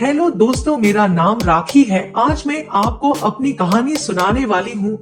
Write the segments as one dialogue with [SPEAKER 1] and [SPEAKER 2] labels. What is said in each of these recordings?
[SPEAKER 1] Hello दोस्तों, मेरा नाम राखी है। आज मैं आपको अपनी कहानी सुनाने वाली हूँ।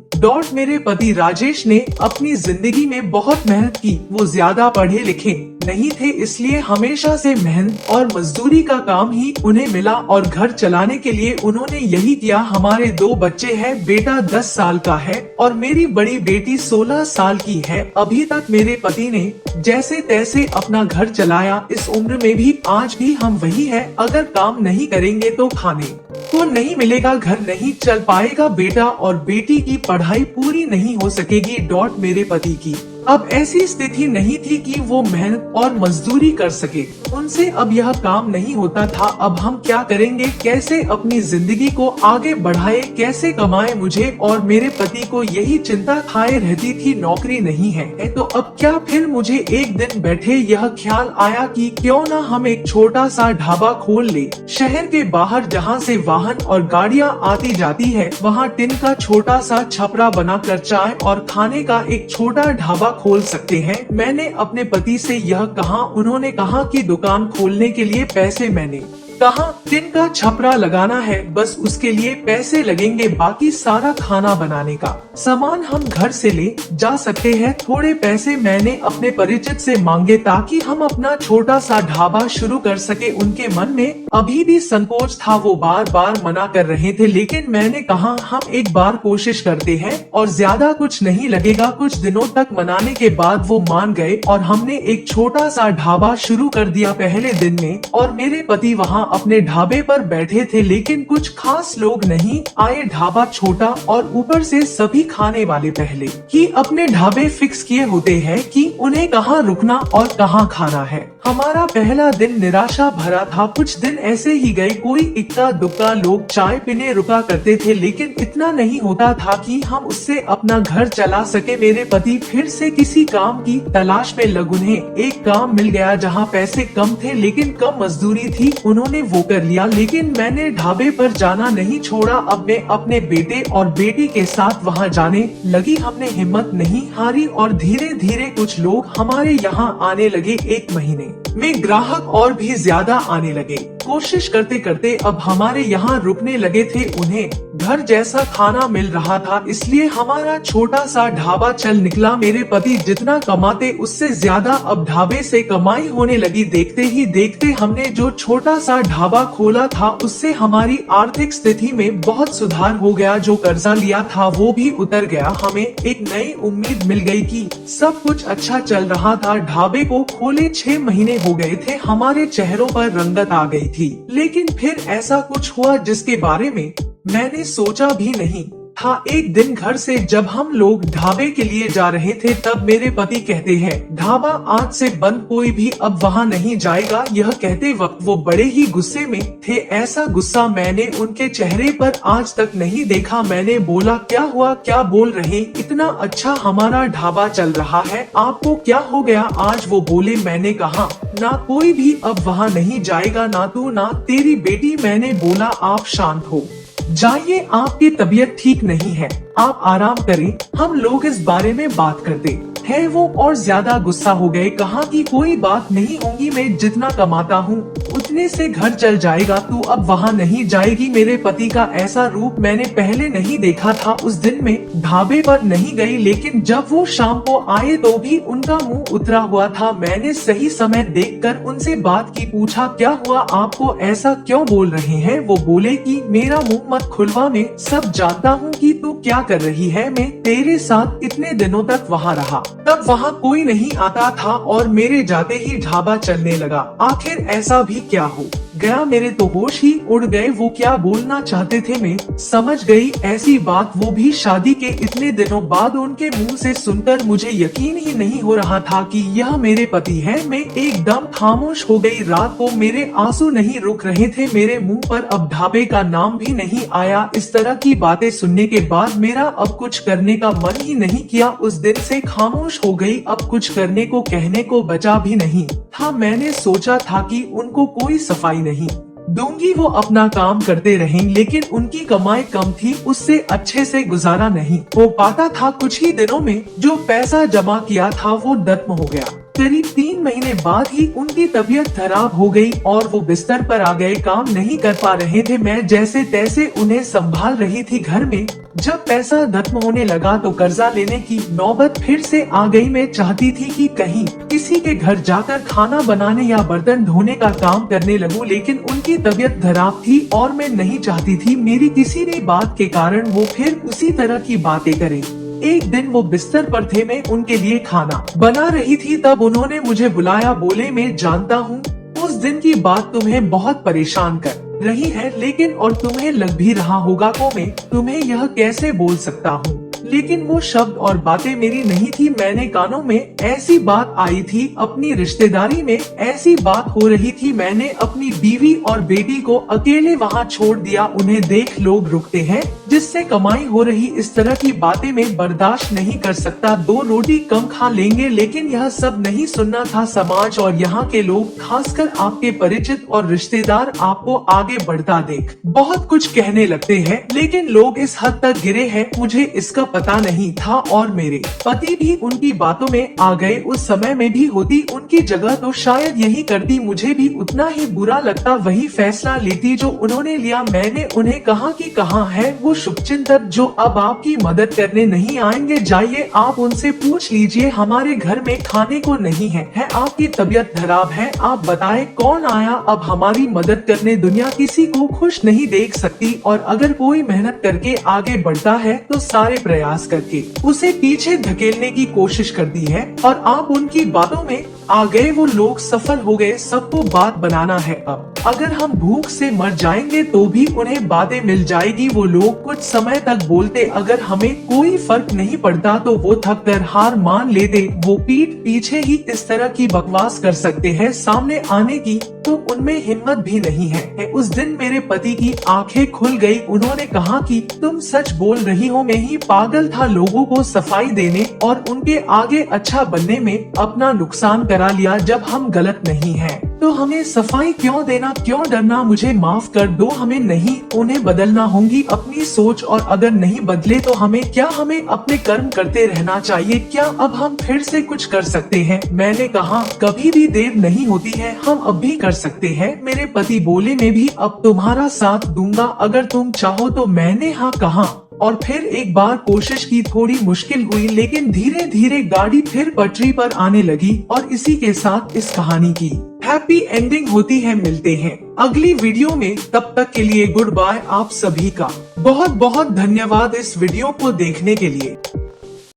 [SPEAKER 1] मेरे पति राजेश ने अपनी जिंदगी में बहुत मेहनत की। वो ज्यादा पढ़े लिखे नहीं थे, इसलिए हमेशा से मेहनत और मजदूरी का काम ही उन्हें मिला और घर चलाने के लिए उन्होंने यही किया। हमारे 2 बच्चे हैं। बेटा 10 साल का है और मेरी बड़ी बेटी 16 साल की है। अभी तक मेरे पति ने जैसे तैसे अपना घर चलाया। इस उम्र में भी आज भी हम वही है। अगर काम नहीं करेंगे तो खाने को नहीं मिलेगा, घर नहीं चल पाएगा, बेटा और बेटी की पढ़ाई पूरी नहीं हो सकेगी। मेरे पति की अब ऐसी स्थिति नहीं थी कि वो मेहनत और मजदूरी कर सके। उनसे अब यह काम नहीं होता था। अब हम क्या करेंगे, कैसे अपनी जिंदगी को आगे बढ़ाए, कैसे कमाए। मुझे और मेरे पति को यही चिंता खाए रहती थी। नौकरी नहीं है तो अब क्या। फिर मुझे एक दिन बैठे यह ख्याल आया कि क्यों ना हम एक छोटा सा ढाबा खोल ले। शहर के बाहर जहाँ से वाहन और गाड़ियाँ आती जाती है, वहाँ टिन का छोटा सा छपरा बनाकर चाय और खाने का एक छोटा ढाबा खोल सकते हैं। मैंने अपने पति से यह कहा। उन्होंने कहा कि दुकान खोलने के लिए पैसे। मैंने कहा टिन का छपरा लगाना है, बस उसके लिए पैसे लगेंगे, बाकी सारा खाना बनाने का सामान हम घर से ले जा सकते हैं। थोड़े पैसे मैंने अपने परिचित से मांगे ताकि हम अपना छोटा सा ढाबा शुरू कर सके। उनके मन में अभी भी संकोच था, वो बार बार मना कर रहे थे, लेकिन मैंने कहा हम एक बार कोशिश करते हैं और ज्यादा कुछ नहीं लगेगा। कुछ दिनों तक मनाने के बाद वो मान गए और हमने एक छोटा सा ढाबा शुरू कर दिया पहले दिन में। और मेरे पति वहाँ अपने ढाबे पर बैठे थे, लेकिन कुछ खास लोग नहीं आए। ढाबा छोटा और ऊपर से सभी खाने वाले पहले ही अपने ढाबे फिक्स किए होते हैं कि उन्हें कहाँ रुकना और कहाँ खाना है। हमारा पहला दिन निराशा भरा था। कुछ दिन ऐसे ही गए। कोई इक्का दुक्का लोग चाय पीने रुका करते थे, लेकिन इतना नहीं होता था कि हम उससे अपना घर चला सके। मेरे पति फिर से किसी काम की तलाश में लग। उन्हें एक काम मिल गया जहाँ पैसे कम थे लेकिन कम मजदूरी थी। उन्होंने वो कर लिया, लेकिन मैंने ढाबे पर जाना नहीं छोड़ा। अब मैं अपने बेटे और बेटी के साथ वहाँ जाने लगी। हमने हिम्मत नहीं हारी और धीरे धीरे कुछ लोग हमारे यहाँ आने लगे। 1 महीने में ग्राहक और भी ज्यादा आने लगे। कोशिश करते करते अब हमारे यहाँ रुकने लगे थे। उन्हें घर जैसा खाना मिल रहा था, इसलिए हमारा छोटा सा ढाबा चल निकला। मेरे पति जितना कमाते उससे ज्यादा अब ढाबे से कमाई होने लगी। देखते ही देखते हमने जो छोटा सा ढाबा खोला था उससे हमारी आर्थिक स्थिति में बहुत सुधार हो गया। जो कर्जा लिया था वो भी उतर गया। हमें एक नई उम्मीद मिल गई कि सब कुछ अच्छा चल रहा था। ढाबे को खोले 6 महीने हो गए थे। हमारे चेहरों पर रंगत आ गई थी, लेकिन फिर ऐसा कुछ हुआ जिसके बारे में मैंने सोचा भी नहीं था। एक दिन घर से जब हम लोग ढाबे के लिए जा रहे थे, तब मेरे पति कहते हैं ढाबा आज से बंद, कोई भी अब वहाँ नहीं जाएगा। यह कहते वक्त वो बड़े ही गुस्से में थे। ऐसा गुस्सा मैंने उनके चेहरे पर आज तक नहीं देखा। मैंने बोला क्या हुआ, क्या बोल रहे, इतना अच्छा हमारा ढाबा चल रहा है, आपको क्या हो गया आज। वो बोले, मैंने कहा ना कोई भी अब वहाँ नहीं जाएगा, ना तू ना तेरी बेटी। मैंने बोला आप शांत हो जाइए, आपकी तबीयत ठीक नहीं है, आप आराम करें, हम लोग इस बारे में बात करते हैं। वो और ज्यादा गुस्सा हो गए। कहा कि कोई बात नहीं होगी, मैं जितना कमाता हूँ उतने से घर चल जाएगा, तू अब वहाँ नहीं जाएगी। मेरे पति का ऐसा रूप मैंने पहले नहीं देखा था। उस दिन में ढाबे पर नहीं गई, लेकिन जब वो शाम को आए तो भी उनका मुंह उतरा हुआ था। मैंने सही समय देखकर उनसे बात की। पूछा क्या हुआ, आपको ऐसा क्यों बोल रहे हैं। वो बोले कि मेरा मुंह मत खुलवा, मैं सब जानता हूँ कि तू क्या कर रही है। मैं तेरे साथ इतने दिनों तक वहाँ रहा, तब वहाँ कोई नहीं आता था और मेरे जाते ही ढाबा चलने लगा। आखिर ऐसा भी क्या हो गया, मेरे तो होश ही उड़ गए। वो क्या बोलना चाहते थे मैं समझ गई। ऐसी बात वो भी शादी के इतने दिनों बाद उनके मुंह से सुनकर मुझे यकीन ही नहीं हो रहा था कि यह मेरे पति हैं। मैं एकदम खामोश हो गई। रात को मेरे आंसू नहीं रुक रहे थे। मेरे मुंह पर अब ढाबे का नाम भी नहीं आया। इस तरह की बातें सुनने के बाद मेरा अब कुछ करने का मन ही नहीं किया। उस दिन से खामोश हो गई। अब कुछ करने को कहने को बचा भी नहीं था। मैंने सोचा था कि उनको कोई सफाई नहीं दूंगी, वो अपना काम करते रहें, लेकिन उनकी कमाई कम थी, उससे अच्छे से गुजारा नहीं हो पाता था। कुछ ही दिनों में जो पैसा जमा किया था वो खत्म हो गया। करीब 3 महीने बाद ही उनकी तबीयत खराब हो गई और वो बिस्तर पर आ गए। काम नहीं कर पा रहे थे। मैं जैसे तैसे उन्हें संभाल रही थी। घर में जब पैसा खत्म होने लगा तो कर्जा लेने की नौबत फिर से आ गई। मैं चाहती थी कि कहीं किसी के घर जाकर खाना बनाने या बर्तन धोने का काम करने लगूं, लेकिन उनकी तबीयत खराब थी और मैं नहीं चाहती थी मेरी किसी भी बात के कारण वो फिर उसी तरह की बातें करें। एक दिन वो बिस्तर पर थे, मैं उनके लिए खाना बना रही थी, तब उन्होंने मुझे बुलाया। बोले, मैं जानता हूँ उस दिन की बात तुम्हें बहुत परेशान कर रही है, लेकिन और तुम्हें लग भी रहा होगा को मैं तुम्हें यह कैसे बोल सकता हूँ, लेकिन वो शब्द और बातें मेरी नहीं थी। मैंने कानों में ऐसी बात आई थी, अपनी रिश्तेदारी में ऐसी बात हो रही थी। मैंने अपनी बीवी और बेटी को अकेले वहाँ छोड़ दिया। उन्हें देख लोग रुकते हैं जिससे कमाई हो रही, इस तरह की बातें मैं बर्दाश्त नहीं कर सकता। 2 रोटी कम खा लेंगे, लेकिन यह सब नहीं सुनना था। समाज और यहाँ के लोग, खासकर आपके परिचित और रिश्तेदार, आपको आगे बढ़ता देख बहुत कुछ कहने लगते हैं, लेकिन लोग इस हद तक गिरे हैं मुझे इसका पता नहीं था। और मेरे पति भी उनकी बातों में आ गए। उस समय में भी होती उनकी जगह तो शायद यही करती, मुझे भी उतना ही बुरा लगता, वही फैसला लेती जो उन्होंने लिया। मैंने उन्हें कहा कि कहाँ है वो शुभचिंतक जो अब आपकी मदद करने नहीं आएंगे। जाइए, आप उनसे पूछ लीजिए, हमारे घर में खाने को नहीं है आपकी तबीयत खराब है, आप बताएं कौन आया अब हमारी मदद करने। दुनिया किसी को खुश नहीं देख सकती, और अगर कोई मेहनत करके आगे बढ़ता है तो सारे प्रयास करके उसे पीछे धकेलने की कोशिश करती है, और आप उनकी बातों में आ गए। वो लोग सफल हो गए, सबको बात बनाना है। अब अगर हम भूख से मर जाएंगे तो भी उन्हें बातें मिल जाएगी। वो लोग कुछ समय तक बोलते, अगर हमें कोई फर्क नहीं पड़ता तो वो थक कर हार मान लेते। वो पीठ पीछे ही इस तरह की बकवास कर सकते हैं, सामने आने की तो उनमें हिम्मत भी नहीं है। उस दिन मेरे पति की आंखें खुल गई। उन्होंने कहा कि तुम सच बोल रही हो, मैं ही पागल था लोगों को सफाई देने और उनके आगे अच्छा बनने में अपना नुकसान करा लिया। जब हम गलत नहीं हैं तो हमें सफाई क्यों देना, क्यों डरना। मुझे माफ कर दो, हमें नहीं, उन्हें बदलना होगी अपनी सोच, और अगर नहीं बदले तो हमें अपने कर्म करते रहना चाहिए। क्या अब हम फिर से कुछ कर सकते हैं? मैंने कहा, कभी भी देर नहीं होती है, हम अब भी कर सकते हैं। मेरे पति बोले, मैं भी अब तुम्हारा साथ दूंगा अगर तुम चाहो तो। मैंने हाँ कहा और फिर एक बार कोशिश की। थोड़ी मुश्किल हुई, लेकिन धीरे धीरे गाड़ी फिर पटरी पर आने लगी, और इसी के साथ इस कहानी की हैप्पी एंडिंग होती है। मिलते हैं अगली वीडियो में, तब तक के लिए गुड बाय। आप सभी का बहुत बहुत धन्यवाद इस वीडियो को देखने के लिए।